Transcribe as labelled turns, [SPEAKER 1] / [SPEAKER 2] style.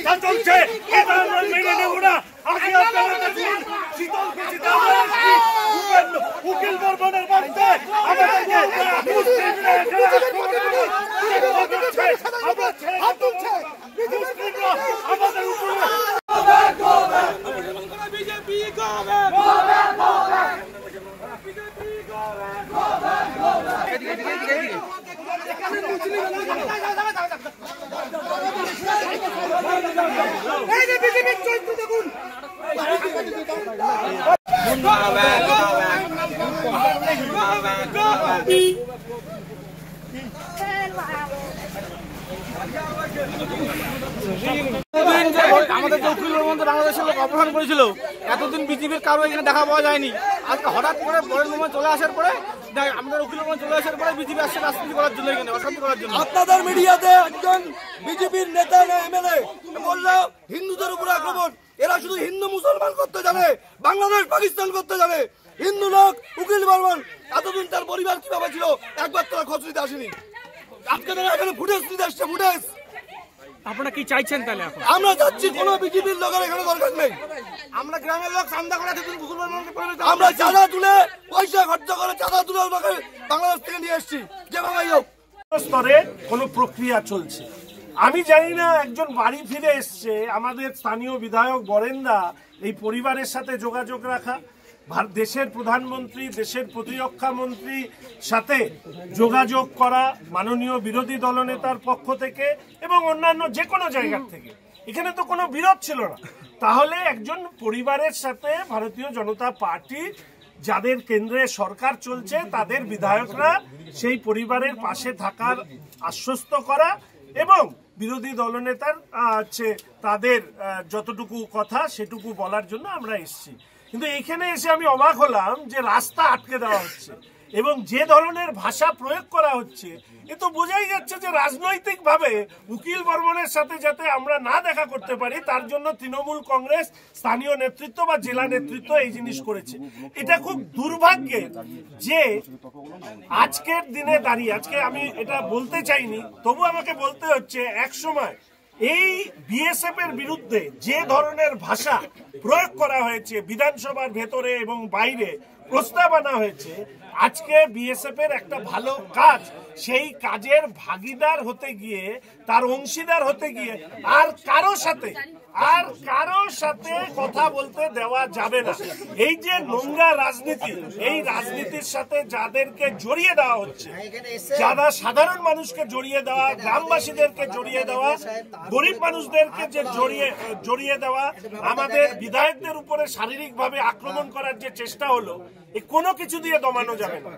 [SPEAKER 1] মিথ্যা চলছে, এটা আমরা মেনে নেব না। আগে আপনারা দেখুন শীতলকুচিতে উকিল বর্মনের বাড়িতে আমাদেরকে আমাদের উপরে বিজেপি চলতে দেখুন
[SPEAKER 2] আমাদের যে উকিল বর্মন বাংলাদেশের লোক অপহরণ করেছিল, এতদিন বিজেপির কারো এখানে দেখা পাওয়া যায়নি। আজকে হঠাৎ করে বরের মোমেন্ট চলে আসার পরে আমাদের উকিল বর্মন চলে আসার পরে বিজেপি আসছে রাজনীতি করার জন্য, এখানে অশান্তি করার জন্য।
[SPEAKER 3] আপনাদের মিডিয়াতে একজন বিজেপির নেতা না এমএলএ বললো হিন্দুদের উপর আক্রমণ। এরা শুধু হিন্দু মুসলমান করতে জানে, বাংলাদেশ পাকিস্তান করতে জানে। হিন্দু লোক উকিল বর্মন এতদিন তার পরিবার কিভাবে ছিল একবার তারা খোঁজ নিতে আসেনি। আজকে তারা এখানে ফুটেজ নিতে আসছে, ফুটেজ।
[SPEAKER 2] আপনারা কি চাইছেন তাহলে? এখন
[SPEAKER 3] আমরা চাচ্ছি কোনো বিজেপির লোকের এখানে দরকার নেই।
[SPEAKER 2] আমরা গ্রামের লোক চাঁদা করে
[SPEAKER 3] আমরা চাঁদা তুলে পয়সা খরচ করে চাঁদা তুলে বাংলাদেশ থেকে নিয়ে এসছি। যেভাবে হোক
[SPEAKER 1] স্তরে কোনো প্রক্রিয়া চলছে। আমি জানি না একজন বাড়ি ফিরে এসছে, আমাদের স্থানীয় বিধায়ক বরেন্দা এই পরিবারের সাথে যোগাযোগ রাখা, দেশের প্রধানমন্ত্রী দেশের প্রতিরক্ষা মন্ত্রীর সাথে যোগাযোগ করা মাননীয় বিরোধী দলনেতার পক্ষ থেকে এবং অন্যান্য যে কোনো জায়গার থেকে, এখানে তো কোনো বিরোধ ছিল না। তাহলে একজন পরিবারের সাথে ভারতীয় জনতা পার্টি যাদের কেন্দ্রে সরকার চলছে তাদের বিধায়করা সেই পরিবারের পাশে থাকার আশ্বস্ত করা এবং বিরোধী দলনেতার তাদের যতটুকু কথা সেটুকু বলার জন্য আমরা এসেছি। কিন্তু এখানে এসে আমি অবাক হলাম যে রাস্তা আটকে দেওয়া হচ্ছে এবং যে ধরনের ভাষা প্রয়োগ করা হচ্ছে, এ তো বোঝাই যাচ্ছে যে রাজনৈতিকভাবে উকিল বর্মনের সাথে যাতে আমরা না দেখা করতে পারি তার জন্য তৃণমূল কংগ্রেস স্থানীয় নেতৃত্ব বা জেলা নেতৃত্ব এই জিনিস করেছে। এটা খুব দুর্ভাগ্যের যে আজকের দিনে দাঁড়িয়ে, আজকে আমি এটা বলতে চাইনি তবু আমাকে বলতে হচ্ছে, এক সময় এই বিএসএফ এর বিরুদ্ধে যে ধরনের ভাষা প্রয়োগ করা হয়েছে বিধানসভার ভেতরে এবং বাইরে প্রস্তাব আনা হয়েছে, আজকে বিএসএফ এর একটা ভালো কাজ, সেই কাজের ভাগিদার হতে গিয়ে তার অংশীদার হতে গিয়ে আর কারো সাথে কথা বলতে দেওয়া যাবে না। এই যে নোংরা রাজনীতি, এই রাজনীতির সাথে যাদেরকে জড়িয়ে দেওয়া হচ্ছে, যারা সাধারণ মানুষকে জড়িয়ে দেওয়া, গ্রামবাসীদেরকে জড়িয়ে দেওয়া, গরিব মানুষদেরকে যে জড়িয়ে দেওয়া, আমাদের বিধায়কদের উপরে শারীরিকভাবে আক্রমণ করার যে চেষ্টা হলো, কোনো কিছু দিয়ে দমানো যাবে না।